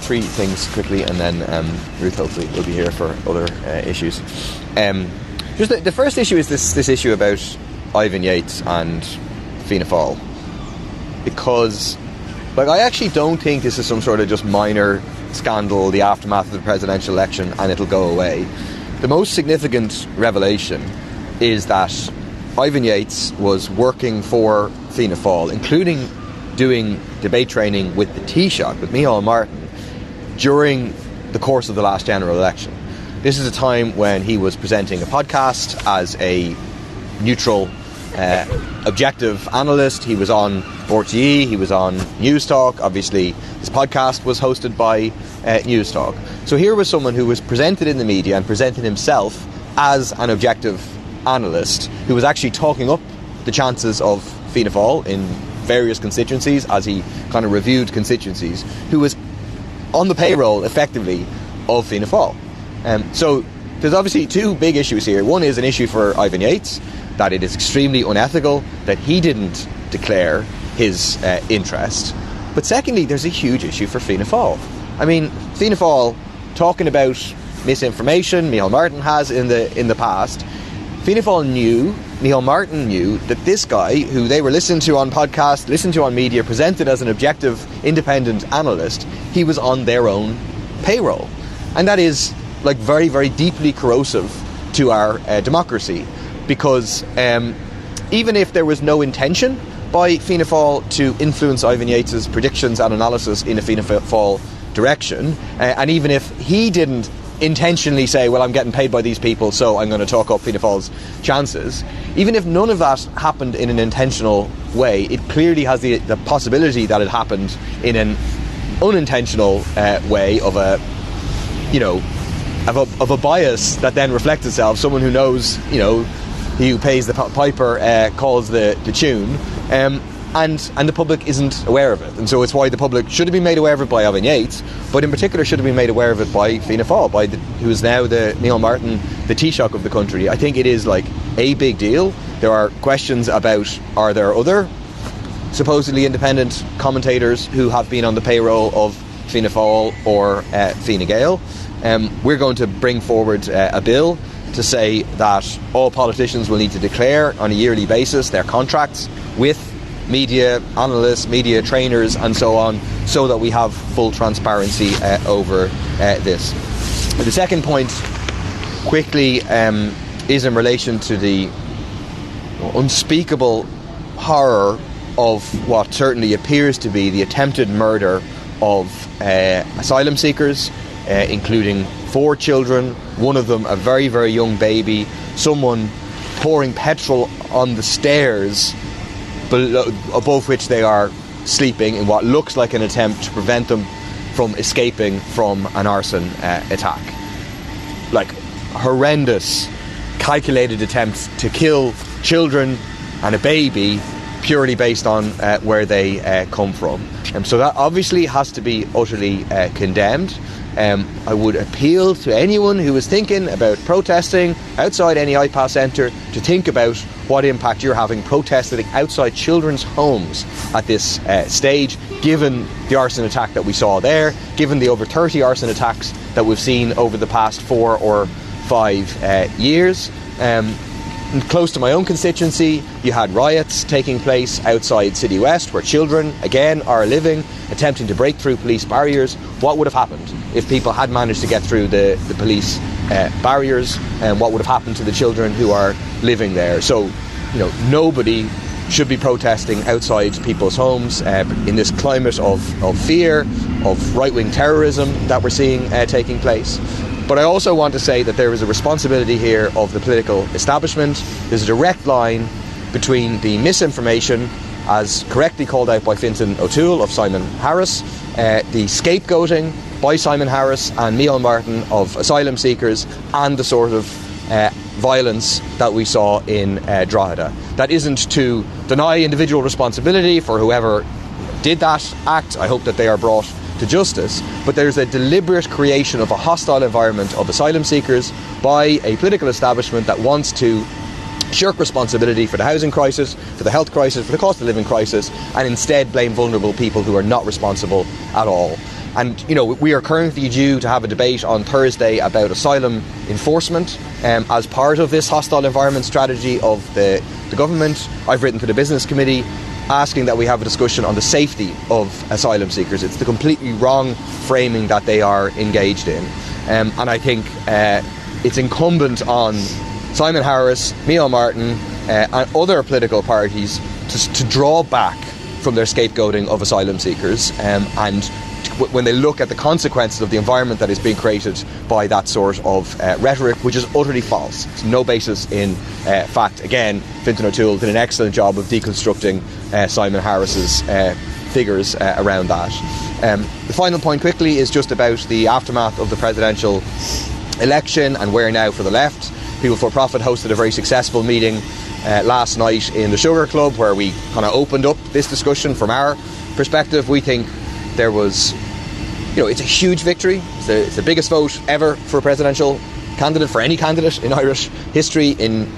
three things quickly, and then Ruth hopefully will be here for other issues. Just the first issue is this issue about Ivan Yates and Fianna Fáil, because I actually don't think this is some sort of just minor scandal, the aftermath of the presidential election, and it'll go away. The most significant revelation is that Ivan Yates was working for Fianna Fáil, including doing debate training with the Taoiseach, with Micheál Martin, during the course of the last general election. This is a time when he was presenting a podcast as a neutral, objective analyst. He was on RTE, he was on News Talk. Obviously, his podcast was hosted by News Talk. So here was someone who was presented in the media and presented himself as an objective analyst, who was actually talking up the chances of Fianna Fáil in various constituencies as he kind of reviewed constituencies, who was on the payroll, effectively, of Fianna Fáil. So there's obviously two big issues here. One is an issue for Ivan Yates, that it is extremely unethical that he didn't declare his interest. But secondly, there's a huge issue for Fianna Fáil. I mean, Fianna Fáil talking about misinformation, Micheál Martin has in the past. Fianna Fáil knew, Micheál Martin knew, that this guy, who they were listening to on podcasts, listened to on media, presented as an objective, independent analyst, he was on their own payroll. And that is very, very deeply corrosive to our democracy, because even if there was no intention by Fianna Fáil to influence Ivan Yates' predictions and analysis in a Fianna Fáil direction, and even if he didn't intentionally say, well, I'm getting paid by these people, so I'm going to talk up Fianna Fáil's chances, even if none of that happened in an intentional way, it clearly has the possibility that it happened in an unintentional way of a bias that then reflects itself. Someone who knows, he who pays the piper calls the tune, and the public isn't aware of it. And so it's why the public should have been made aware of it by Ivan Yates, but in particular should have been made aware of it by Fianna Fáil, who is now the Micheál Martin, the Taoiseach of the country. I think it is a big deal. There are questions about, are there other supposedly independent commentators who have been on the payroll of Fianna Fáil or Fine Gael? We're going to bring forward a bill to say that all politicians will need to declare on a yearly basis their contracts with media analysts, media trainers and so on, so that we have full transparency over this. The second point, quickly, is in relation to the unspeakable horror of what certainly appears to be the attempted murder of asylum seekers, including 4 children, one of them a very, very young baby, someone pouring petrol on the stairs above which they are sleeping in what looks like an attempt to prevent them from escaping from an arson attack. Horrendous, calculated attempts to kill children and a baby purely based on where they come from. So that obviously has to be utterly condemned. I would appeal to anyone who is thinking about protesting outside any IPAS centre to think about what impact you're having protesting outside children's homes at this stage, given the arson attack that we saw there, given the over 30 arson attacks that we've seen over the past 4 or 5 years. Close to my own constituency, you had riots taking place outside City West, where children, again, are living, attempting to break through police barriers. What would have happened if people had managed to get through the police barriers, and what would have happened to the children who are living there? So, nobody should be protesting outside people's homes in this climate of fear, of right-wing terrorism that we're seeing taking place. But I also want to say that there is a responsibility here of the political establishment. There's a direct line between the misinformation, as correctly called out by Fintan O'Toole of Simon Harris, the scapegoating by Simon Harris and Micheál Martin of asylum seekers, and the sort of violence that we saw in Drogheda. That isn't to deny individual responsibility for whoever did that act. I hope that they are brought to justice, but there's a deliberate creation of a hostile environment of asylum seekers by a political establishment that wants to shirk responsibility for the housing crisis, for the health crisis, for the cost of living crisis, and instead blame vulnerable people who are not responsible at all. And, we are currently due to have a debate on Thursday about asylum enforcement as part of this hostile environment strategy of the government. I've written to the Business Committee asking that we have a discussion on the safety of asylum seekers. It's the completely wrong framing that they are engaged in. And I think it's incumbent on Simon Harris, Micheál Martin and other political parties to draw back from their scapegoating of asylum seekers and when they look at the consequences of the environment that is being created by that sort of rhetoric, which is utterly false. There's no basis in fact. Again, Fintan O'Toole did an excellent job of deconstructing Simon Harris's figures around that. The final point quickly is just about the aftermath of the presidential election and where now for the left. People for Profit hosted a very successful meeting last night in the Sugar Club where we kind of opened up this discussion from our perspective. We think there was, it's a huge victory. It's the biggest vote ever for a presidential candidate, for any candidate in Irish history, in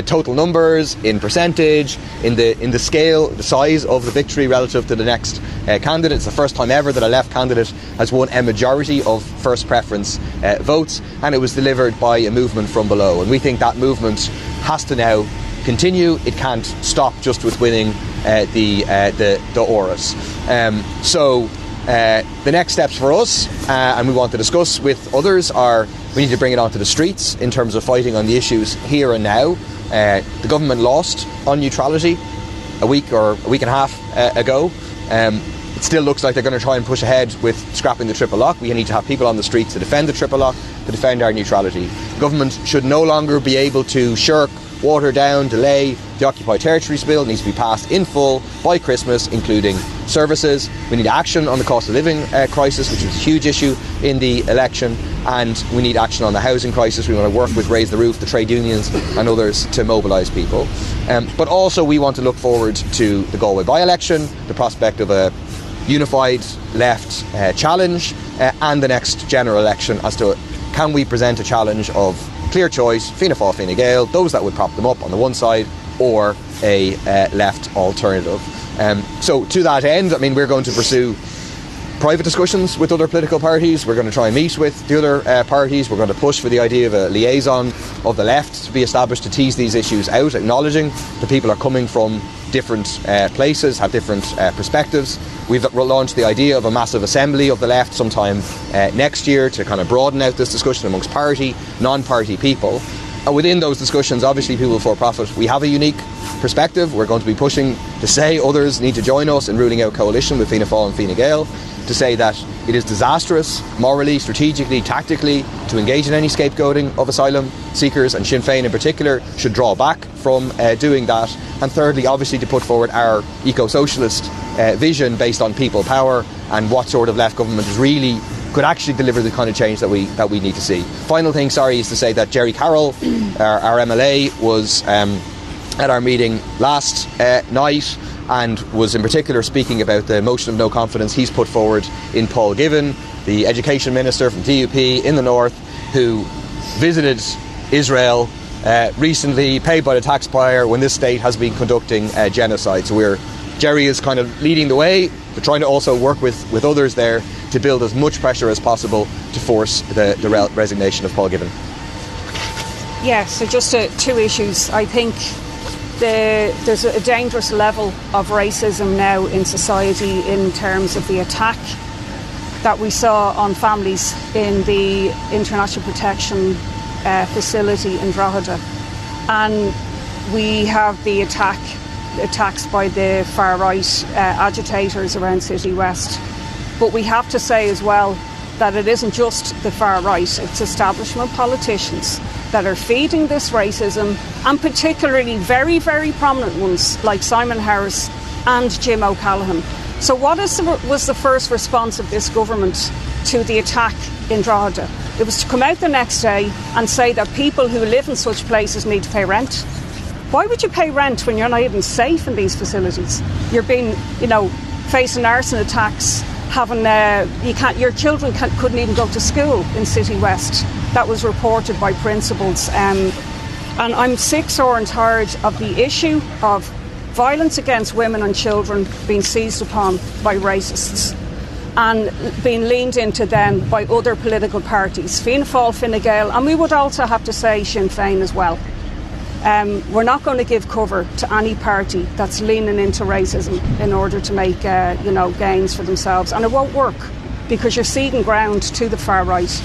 total numbers, in percentage, in the scale, the size of the victory relative to the next candidate. It's the first time ever that a left candidate has won a majority of first preference votes, and it was delivered by a movement from below. And we think that movement has to now continue. It can't stop just with winning the Áras. So the next steps for us, and we want to discuss with others, are we need to bring it onto the streets in terms of fighting on the issues here and now. The government lost on neutrality a week and a half ago. It still looks like they're going to try and push ahead with scrapping the triple lock. We need to have people on the streets to defend the triple lock, to defend our neutrality. The government should no longer be able to shirk, water down, delay the Occupied Territories Bill. It needs to be passed in full by Christmas, including services. We need action on the cost of living crisis, which was a huge issue in the election, and we need action on the housing crisis. We want to work with Raise the Roof, the trade unions and others to mobilise people. But also we want to look forward to the Galway by-election, the prospect of a unified left challenge, and the next general election as to can we present a challenge of clear choice, Fianna Fáil, Fine Gael, those that would prop them up on the one side, or a left alternative. So to that end, we're going to pursue private discussions with other political parties. We're going to try and meet with the other parties. We're going to push for the idea of a liaison of the left to be established to tease these issues out, acknowledging that people are coming from different places, have different perspectives. We've launched the idea of a massive assembly of the left sometime next year to kind of broaden out this discussion amongst party, non-party people. And within those discussions, obviously, People for Profit, we have a unique perspective. We're going to be pushing to say others need to join us in ruling out coalition with Fianna Fáil and Fine Gael, to say that it is disastrous, morally, strategically, tactically, to engage in any scapegoating of asylum seekers, and Sinn Féin in particular should draw back from doing that. And thirdly, obviously, to put forward our eco-socialist vision based on people power and what sort of left government is really could actually deliver the kind of change that we need to see. Final thing, is to say that Jerry Carroll, our MLA, was at our meeting last night and was in particular speaking about the motion of no confidence he's put forward in Paul Givan, the Education Minister from DUP in the North, who visited Israel recently, paid by the taxpayer, when this state has been conducting genocide. So Jerry is kind of leading the way, but trying to also work with others there to build as much pressure as possible to force the resignation of Paul Givan. Yeah, so just two issues. I think there's a dangerous level of racism now in society in terms of the attack that we saw on families in the International Protection facility in Drogheda. And we have the attacks by the far-right agitators around City West. But we have to say as well that it isn't just the far-right, it's establishment politicians that are feeding this racism, and particularly very, very prominent ones like Simon Harris and Jim O'Callaghan. So what was the first response of this government to the attack in Drogheda? It was to come out the next day and say that people who live in such places need to pay rent. Why would you pay rent when you're not even safe in these facilities? You're being, facing arson attacks, your children couldn't even go to school in City West. That was reported by principals. And I'm sick, sore and tired of the issue of violence against women and children being seized upon by racists. and being leaned into then by other political parties, Fianna Fáil, Fine Gael, and we would also have to say Sinn Féin as well. We're not going to give cover to any party that's leaning into racism in order to make gains for themselves, and it won't work because you're ceding ground to the far right.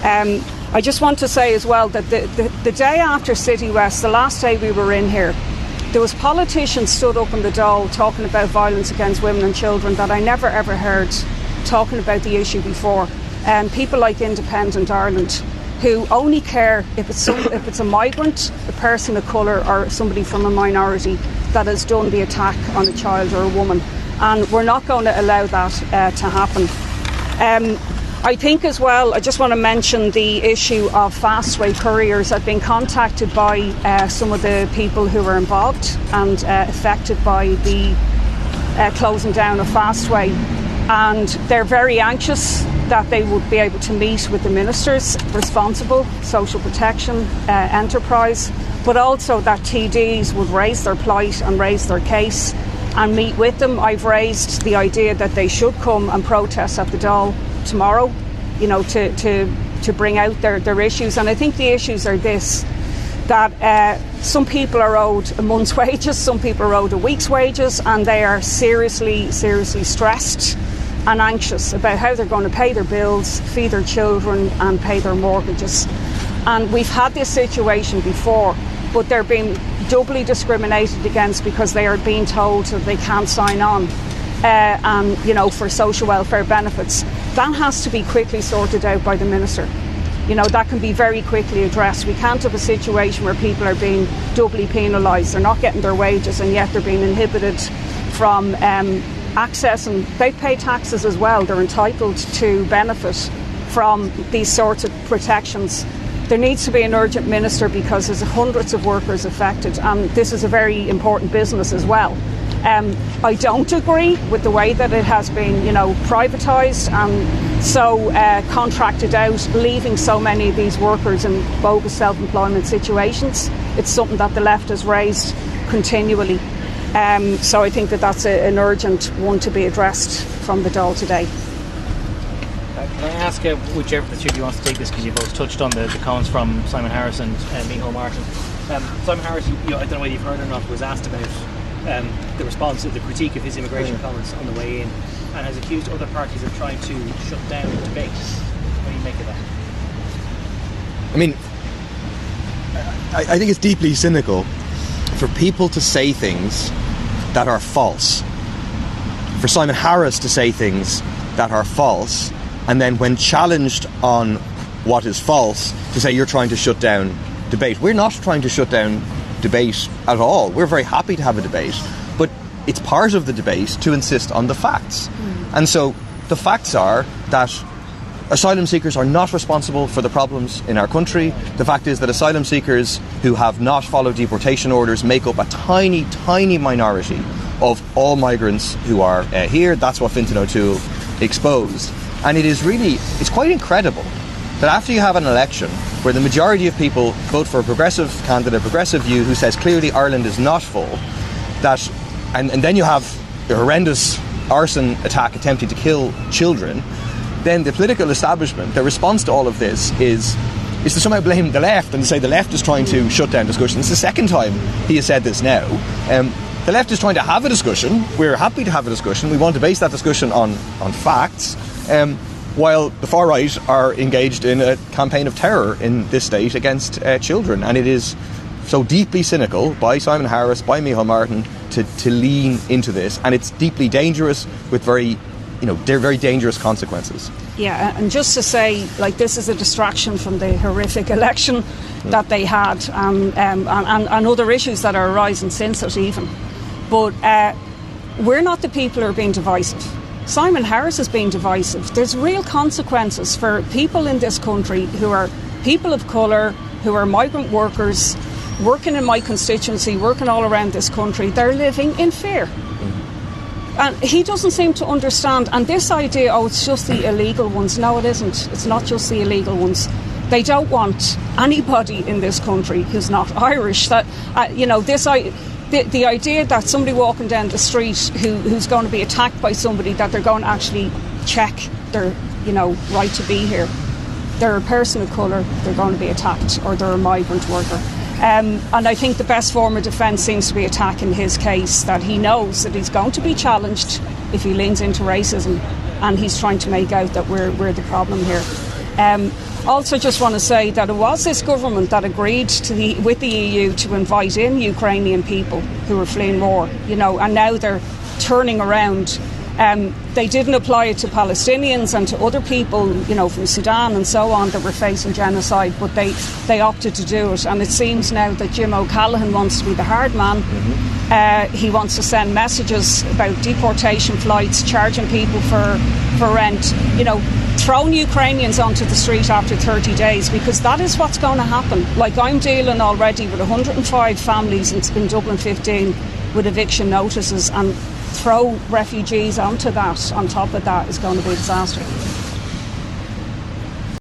I just want to say as well that the day after City West, the last day we were in here, there was politicians stood up in the Dáil talking about violence against women and children that I never ever heard talking about the issue before. People like Independent Ireland, who only care if it's a migrant, a person of colour, or somebody from a minority that has done the attack on a child or a woman. And we're not going to allow that to happen. I think as well, I just want to mention the issue of fastway couriers. I've been contacted by some of the people who were involved and affected by the closing down of Fastway, and they're very anxious that they would be able to meet with the ministers responsible, social protection, enterprise, but also that TDs would raise their plight and raise their case and meet with them. I've raised the idea that they should come and protest at the Dáil tomorrow, to bring out their issues. And I think the issues are this, that some people are owed a month's wages, some people are owed a week's wages, and they are seriously stressed and anxious about how they're going to pay their bills, feed their children and pay their mortgages. And we've had this situation before, but they're being doubly discriminated against because they are being told that they can't sign on for social welfare benefits. That has to be quickly sorted out by the Minister. That can be very quickly addressed. We can't have a situation where people are being doubly penalised. They're not getting their wages and yet they're being inhibited from accessing. They pay taxes as well. They're entitled to benefit from these sorts of protections. There needs to be an urgent minister because there's hundreds of workers affected, and this is a very important business as well. I don't agree with the way that it has been, privatised and so contracted out, leaving so many of these workers in bogus self-employment situations. It's something that the left has raised continually. So I think that that's an urgent one to be addressed from the Dáil today. Can I ask whichever of the two of you wants to take this, because you both touched on the comments from Simon Harris and Micheál Martin. Simon Harris, I don't know whether you've heard or not, was asked about the response to the critique of his immigration comments on the way in, and has accused other parties of trying to shut down the debate. What do you make of that? I mean, I think it's deeply cynical for people to say things that are false. For Simon Harris to say things that are false, and then when challenged on what is false, to say you're trying to shut down debate. We're not trying to shut down debate at all. We're very happy to have a debate, but it's part of the debate to insist on the facts. And so the facts are that asylum seekers are not responsible for the problems in our country. The fact is that asylum seekers who have not followed deportation orders make up a tiny, tiny minority of all migrants who are here. That's what Fintan O'Toole exposed. And it's quite incredible that after you have an election where the majority of people vote for a progressive candidate, a progressive view, who says clearly Ireland is not full, and then you have a horrendous arson attack attempting to kill children, then the political establishment, their response to all of this is to somehow blame the left and to say the left is trying to shut down discussion. It's the second time he has said this now. The left is trying to have a discussion. We're happy to have a discussion. We want to base that discussion on facts. While the far right are engaged in a campaign of terror in this state against children. And it is so deeply cynical by Simon Harris, by Micheál Martin, to lean into this. And it's deeply dangerous with very dangerous consequences. Yeah, and just to say, this is a distraction from the horrific election that they had and other issues that are arising since it even. But we're not the people who are being divisive. Simon Harris is being divisive. There's real consequences for people in this country who are people of colour, who are migrant workers, working in my constituency, working all around this country. They're living in fear. And he doesn't seem to understand. And this idea, it's just the illegal ones. No, it isn't. It's not just the illegal ones. They don't want anybody in this country who's not Irish. The idea that somebody walking down the street who's going to be attacked by somebody, that they're going to actually check their, right to be here. They're a person of colour, they're going to be attacked, or they're a migrant worker. And I think the best form of defence seems to be attack in his case, that he knows that he's going to be challenged if he leans into racism, and he's trying to make out that we're the problem here. Also just want to say that it was this government that agreed with the EU to invite in Ukrainian people who were fleeing war, and now they're turning around. They didn't apply it to Palestinians and to other people, from Sudan and so on, that were facing genocide, but they opted to do it. And it seems now that Jim O'Callaghan wants to be the hard man. He wants to send messages about deportation flights, charging people for rent, throwing Ukrainians onto the street after 30 days, because that is what's going to happen. Like, I'm dealing already with 105 families in Dublin 15 with eviction notices, and throw refugees onto that, on top of that, is going to be a disaster.